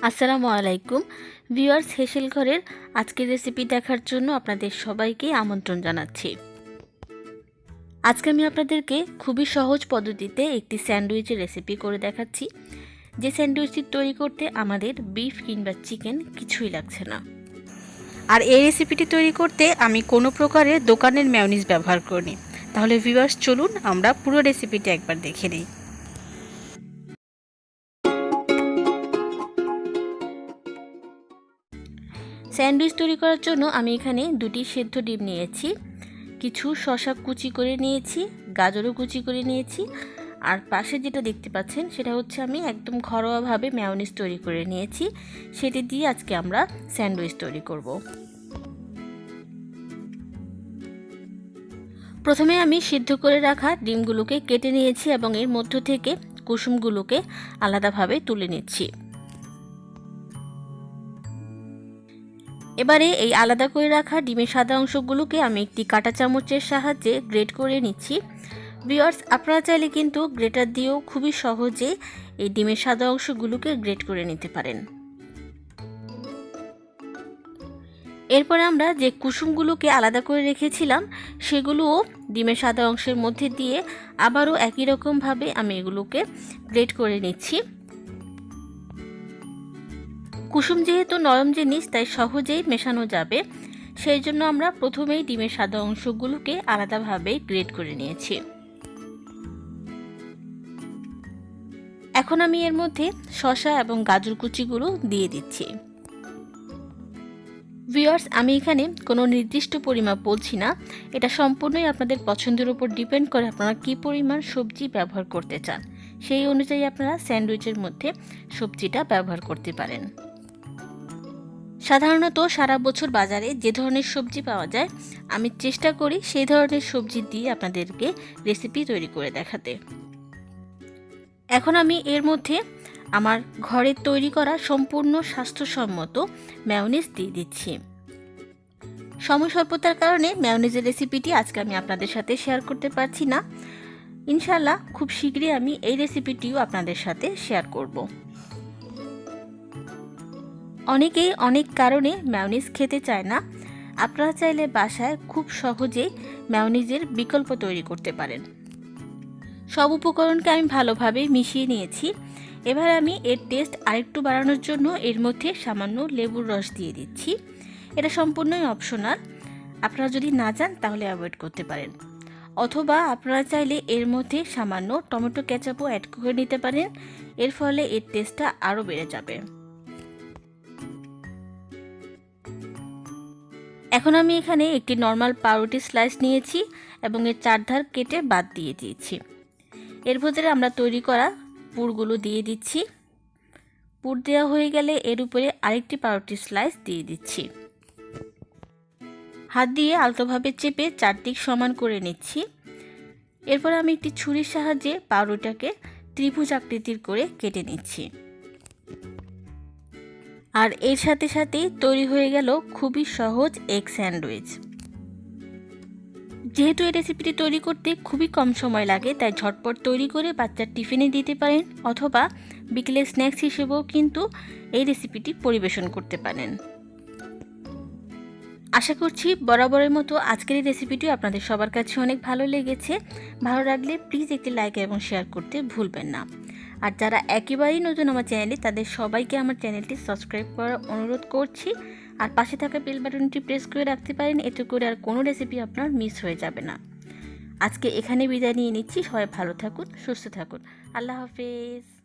আসসালামু আলাইকুম ভিউয়ার্স, হেশেল ঘরের আজকের রেসিপি দেখার জন্য আপনাদের সবাইকে আমন্ত্রণ জানাচ্ছি। আজকে আমি আপনাদেরকে খুবই সহজ পদ্ধতিতে একটি স্যান্ডউইচের রেসিপি করে দেখাচ্ছি, যে স্যান্ডউইচটি তৈরি করতে আমাদের বিফ কিংবা চিকেন কিছুই লাগছে না। আর এই রেসিপিটি তৈরি করতে আমি কোনো প্রকারের দোকানের মেয়োনিজ ব্যবহার করিনি। তাহলে ভিউয়ার্স, চলুন আমরা পুরো রেসিপিটি একবার দেখে নিই। স্যান্ডউইচ তৈরি করার জন্য আমি এখানে দুটি সেদ্ধ ডিম নিয়েছি, কিছু শসা কুচি করে নিয়েছি, গাজরও কুচি করে নিয়েছি, আর পাশে যেটা দেখতে পাচ্ছেন সেটা হচ্ছে আমি একদম ঘরোয়াভাবে মেয়োনিজ তৈরি করে নিয়েছি। সেটি দিয়ে আজকে আমরা স্যান্ডউইচ তৈরি করব। প্রথমে আমি সিদ্ধ করে রাখা ডিমগুলোকে কেটে নিয়েছি এবং এর মধ্য থেকে কুসুমগুলোকে আলাদাভাবে তুলে নিচ্ছি। এবারে এই আলাদা করে রাখা ডিমের সাদা অংশগুলোকে আমি একটি কাঁটা চামচের সাহায্যে গ্রেট করে নিচ্ছি। ভিউয়ার্স, আপনারা চাইলে কিন্তু গ্রেটার দিয়েও খুবই সহজে এই ডিমের সাদা অংশগুলোকে গ্রেট করে নিতে পারেন। এরপরে আমরা যে কুসুমগুলোকে আলাদা করে রেখেছিলাম সেগুলোও ডিমের সাদা অংশের মধ্যে দিয়ে আবারও একই রকমভাবে আমি এগুলোকে গ্রেট করে নিচ্ছি। কুসুম যেহেতু নরম জিনিস, তাই সহজেই মেশানো যাবে, সেই জন্য আমরা প্রথমেই ডিমের সাদা অংশগুলোকে আলাদাভাবে গ্রেট করে নিয়েছি। এখন আমি এর মধ্যে শসা এবং গাজর কুচিগুলো দিয়ে দিচ্ছি। ভিউয়ার্স, আমি এখানে কোনো নির্দিষ্ট পরিমাপ বলছি না, এটা সম্পূর্ণই আপনাদের পছন্দের উপর ডিপেন্ড করে আপনারা কী পরিমাণ সবজি ব্যবহার করতে চান, সেই অনুযায়ী আপনারা স্যান্ডউইচের মধ্যে সবজিটা ব্যবহার করতে পারেন। সাধারণত সারা বছর বাজারে যে ধরনের সবজি পাওয়া যায়, আমি চেষ্টা করি সেই ধরনের সবজি দিয়ে আপনাদেরকে রেসিপি তৈরি করে দেখাতে। এখন আমি এর মধ্যে আমার ঘরে তৈরি করা সম্পূর্ণ স্বাস্থ্যসম্মত মেয়োনিজ দিয়ে দিচ্ছি। সময় স্বল্পতার কারণে মেয়োনিজের রেসিপিটি আজকে আমি আপনাদের সাথে শেয়ার করতে পারছি না। ইনশাআল্লাহ খুব শীঘ্রই আমি এই রেসিপিটিও আপনাদের সাথে শেয়ার করব। অনেকেই অনেক কারণে মেয়োনিজ খেতে চায় না। আপনারা চাইলে বাসায় খুব সহজেই মেয়োনিজের বিকল্প তৈরি করতে পারেন। সব উপকরণকে আমি ভালোভাবে মিশিয়ে নিয়েছি। এবার আমি এর টেস্ট আরেকটু বাড়ানোর জন্য এর মধ্যে সামান্য লেবুর রস দিয়ে দিচ্ছি। এটা সম্পূর্ণই অপশনাল, আপনারা যদি না চান তাহলে অ্যাভয়েড করতে পারেন, অথবা আপনারা চাইলে এর মধ্যে সামান্য টমেটো কেচাপও অ্যাড করে নিতে পারেন। এর ফলে এর টেস্টটা আরও বেড়ে যাবে। এখন আমি এখানে একটি নর্মাল পাউরুটি স্লাইস নিয়েছি এবং এর চারধার কেটে বাদ দিয়ে দিয়েছি। এর ভিতরে আমরা তৈরি করা পুরগুলো দিয়ে দিচ্ছি। পুর দেওয়া হয়ে গেলে এর উপরে আরেকটি পাউরুটি স্লাইস দিয়ে দিচ্ছি। হাত দিয়ে আলতোভাবে চেপে চারদিক সমান করে নিচ্ছি। এরপর আমি একটি ছুরির সাহায্যে পাউরুটিটাকে ত্রিভুজ আকৃতির করে কেটে নিচ্ছি। আর এর সাথে সাথেই তৈরি হয়ে গেল খুবই সহজ এগ স্যান্ডউইচ। যেহেতু এই রেসিপিটি তৈরি করতে খুবই কম সময় লাগে, তাই ঝটপট তৈরি করে বাচ্চার টিফিনে দিতে পারেন, অথবা বিকেলের স্ন্যাক্স হিসেবেও কিন্তু এই রেসিপিটি পরিবেশন করতে পারেন। আশা করছি বরাবরের মতো আজকের এই রেসিপিটি আপনাদের সবার কাছে অনেক ভালো লেগেছে। ভালো লাগলে প্লিজ একটি লাইক এবং শেয়ার করতে ভুলবেন না। আর যারা একেবারেই নতুন আমার চ্যানেলে, তাদের সবাইকে আমার চ্যানেলটি সাবস্ক্রাইব করার অনুরোধ করছি। আর পাশে থাকা বেল বাটনটি প্রেস করে রাখতে পারেন, এতে করে আর কোনো রেসিপি আপনার মিস হয়ে যাবে না। আজকে এখানে বিদায় নিয়ে নিচ্ছি। সবাই ভালো থাকুন, সুস্থ থাকুন। আল্লাহ হাফেজ।